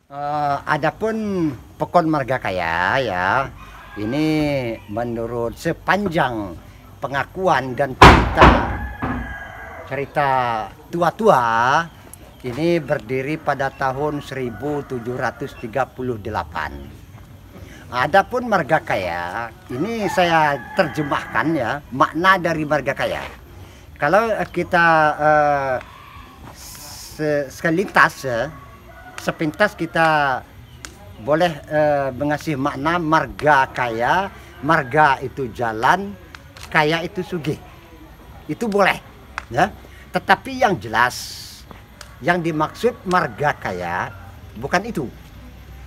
Adapun Pekon Marga Kaya ya, ini menurut sepanjang pengakuan dan cerita tua-tua, ini berdiri pada tahun 1738. Adapun Marga Kaya, ini saya terjemahkan ya, makna dari Marga Kaya. Kalau kita selintas sepintas kita boleh mengasih makna marga kaya. Marga itu jalan, kaya itu sugih, itu boleh ya. Tetapi yang jelas yang dimaksud marga kaya bukan itu,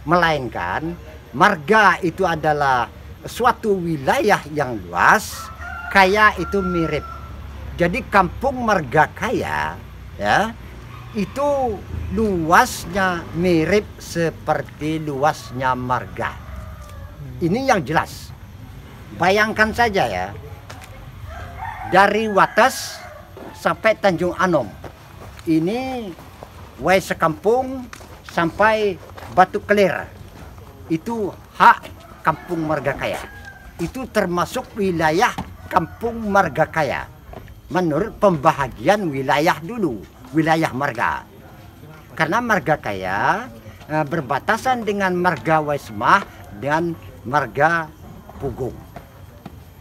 melainkan marga itu adalah suatu wilayah yang luas, kaya itu mirip. Jadi kampung Marga Kaya ya, itu luasnya mirip seperti luasnya marga. Ini yang jelas. Bayangkan saja ya, dari Wates sampai Tanjung Anom, ini wae sekampung sampai Batu Kelir, itu hak kampung Marga Kaya. Itu termasuk wilayah kampung Marga Kaya menurut pembahagian wilayah dulu, wilayah marga. Karena Marga Kaya berbatasan dengan Marga Waismah dan Marga Pugung,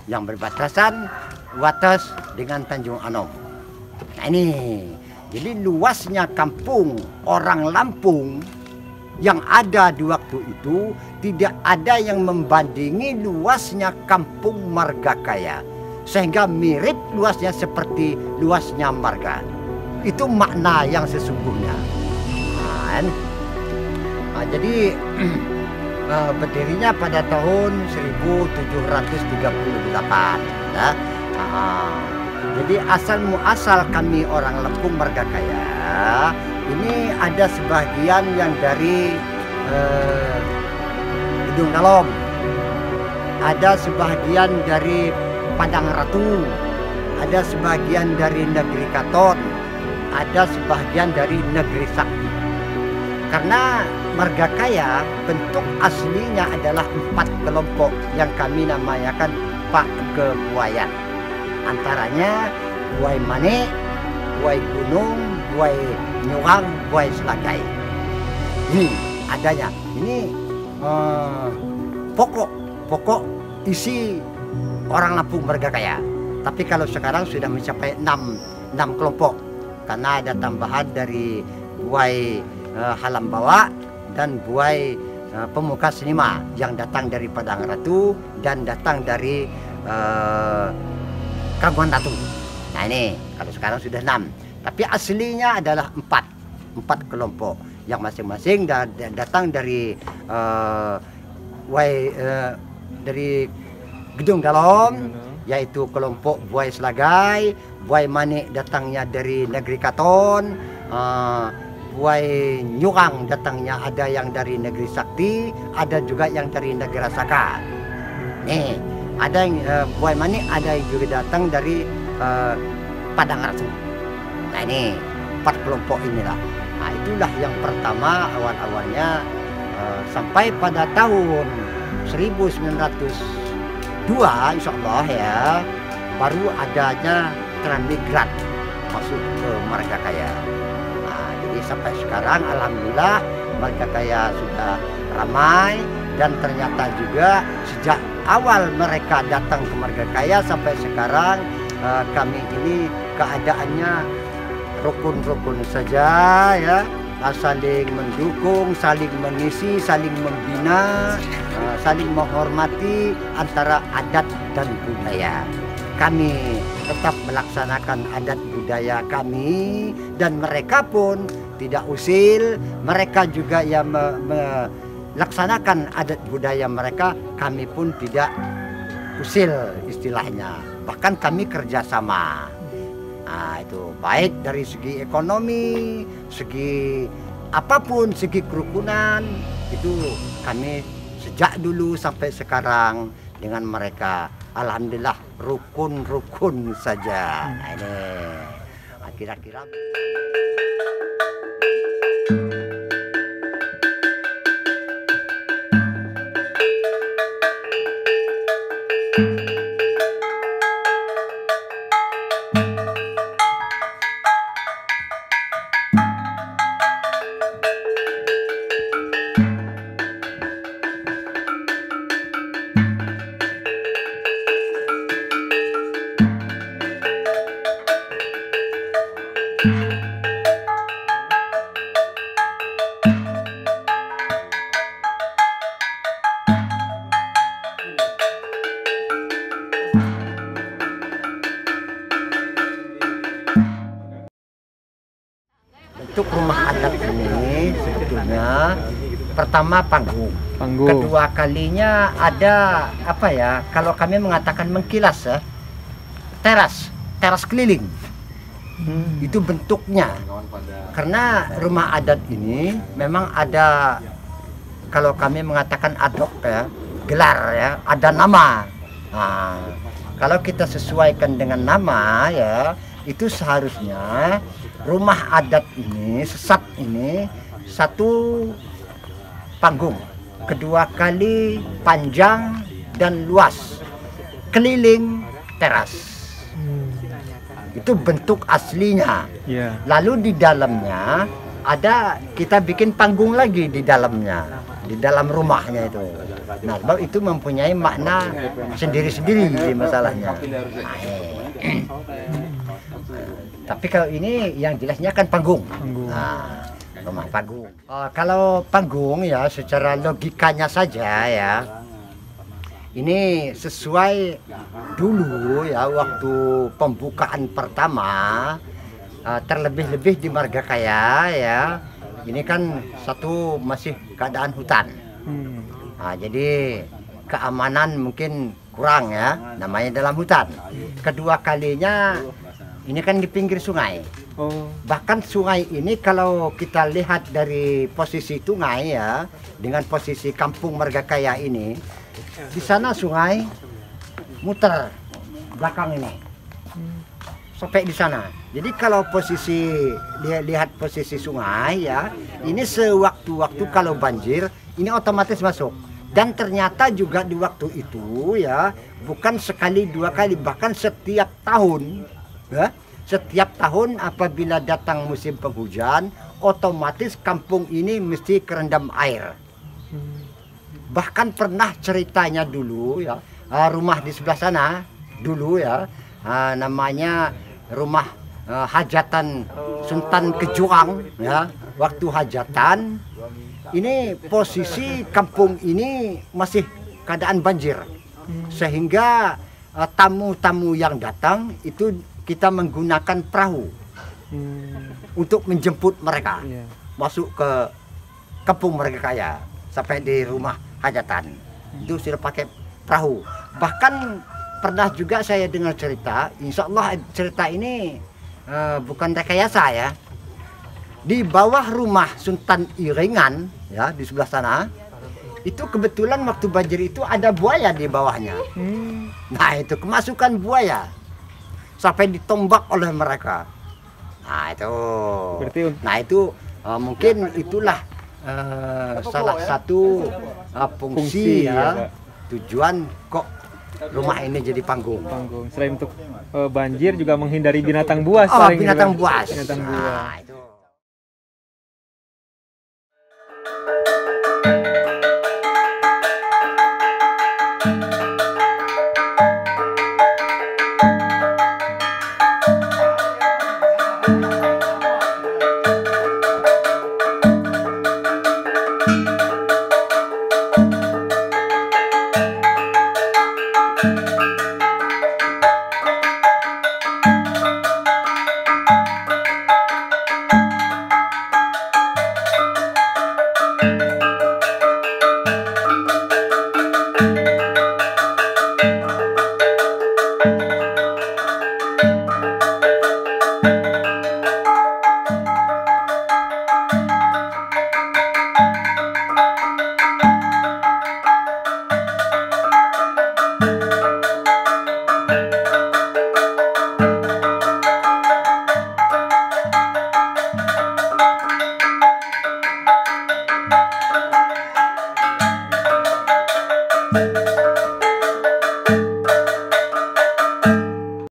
yang berbatasan Wates dengan Tanjung Anom. Nah ini, jadi luasnya kampung orang Lampung yang ada di waktu itu tidak ada yang membandingi luasnya kampung Marga Kaya, sehingga mirip luasnya seperti luasnya marga. Itu makna yang sesungguhnya. Jadi berdirinya pada tahun 1738 ya. Jadi asal muasal kami orang Lampung Marga Kaya ini ada sebagian yang dari Gedung Dalom, ada sebagian dari Padang Ratu, ada sebagian dari Negeri Katon, ada sebagian dari Negeri Sakti. Karena Marga Kaya bentuk aslinya adalah 4 kelompok yang kami namakan Pakebuayan. Antaranya Buai Mane, Buai Gunung, Buai Nyuang, Buai Selagai. Ini adanya. Ini pokok isi orang Lampung Marga Kaya. Tapi kalau sekarang sudah mencapai 6 kelompok, karena ada tambahan dari Buai Halambawa dan Buai Pemuka Senima yang datang dari Padang Ratu dan datang dari Kaguan Ratu. Nah ini kalau sekarang sudah 6, tapi aslinya adalah 4 kelompok yang masing-masing datang dari dari Gedung Dalom, yaitu kelompok Buai Selagai. Buai Manik datangnya dari Negeri Katon, Buai Nyuang datangnya ada yang dari Negeri Sakti, ada juga yang dari Negeri Saka. Nih, ada yang Buai Manik ada yang juga datang dari Padang Ratu. Nah ini 4 kelompok inilah. Nah itulah yang pertama awal-awalnya sampai pada tahun 1902 insya Allah ya, baru adanya transmigran masuk ke Marga Kaya. Nah, jadi sampai sekarang alhamdulillah Marga Kaya sudah ramai, dan ternyata juga sejak awal mereka datang ke Marga Kaya sampai sekarang kami ini keadaannya rukun-rukun saja ya, saling mendukung, saling mengisi, saling membina, saling menghormati antara adat dan budaya. Kami tetap melaksanakan adat budaya kami, dan mereka pun tidak usil. Mereka juga yang melaksanakan adat budaya mereka, kami pun tidak usil istilahnya. Bahkan kami kerjasama. Nah itu baik dari segi ekonomi, segi apapun, segi kerukunan, itu kami sejak dulu sampai sekarang dengan mereka alhamdulillah rukun-rukun saja. Nah, ini kira-kira bentuk rumah adat ini sebetulnya pertama panggung. Kedua kalinya ada apa ya? Kalau kami mengatakan mengkilas ya, teras keliling. Itu bentuknya. Karena rumah adat ini memang ada, kalau kami mengatakan adok ya, gelar ya, ada nama. Nah, kalau kita sesuaikan dengan nama ya, itu seharusnya rumah adat ini, sesat ini, satu panggung, kedua kali panjang dan luas, keliling teras. Itu bentuk aslinya. Lalu di dalamnya ada, kita bikin panggung lagi di dalamnya, di dalam rumahnya itu. Nah, sebab itu mempunyai makna sendiri-sendiri masalahnya. Tapi kalau ini yang jelasnya kan panggung. Nah, rumah panggung. Kalau panggung ya secara logikanya saja ya, ini sesuai dulu ya waktu pembukaan pertama, terlebih-lebih di Margakaya ya. Ini kan satu masih keadaan hutan. Nah, jadi keamanan mungkin kurang ya, namanya dalam hutan. Kedua kalinya ini kan di pinggir sungai. Bahkan sungai ini kalau kita lihat dari posisi sungai ya, dengan posisi kampung Margakaya ini, di sana sungai muter belakang ini sampai di sana. Jadi kalau posisi lihat posisi sungai ya, ini sewaktu-waktu kalau banjir ini otomatis masuk. Dan ternyata juga di waktu itu ya, bukan sekali dua kali, bahkan setiap tahun ya, setiap tahun apabila datang musim penghujan, otomatis kampung ini mesti kerendam air. Bahkan pernah ceritanya dulu ya, rumah di sebelah sana dulu ya, namanya rumah hajatan Sultan Kejuang ya. Waktu hajatan ini posisi kampung ini masih keadaan banjir, sehingga tamu-tamu yang datang itu kita menggunakan perahu untuk menjemput mereka masuk ke kampung Margakaya sampai di rumah hajatan. Itu sudah pakai perahu. Bahkan pernah juga saya dengar cerita, insya Allah cerita ini bukan rekayasa ya. Di bawah rumah Sultan Iringan ya, di sebelah sana, itu kebetulan waktu banjir itu ada buaya di bawahnya. Nah, itu kemasukan buaya sampai ditombak oleh mereka. Nah, itu. Nah, itu mungkin itulah salah satu fungsi ya, tujuan kok rumah ini jadi panggung. Selain untuk banjir juga menghindari binatang buas. Binatang buas. Binatang buas. Nah, itu.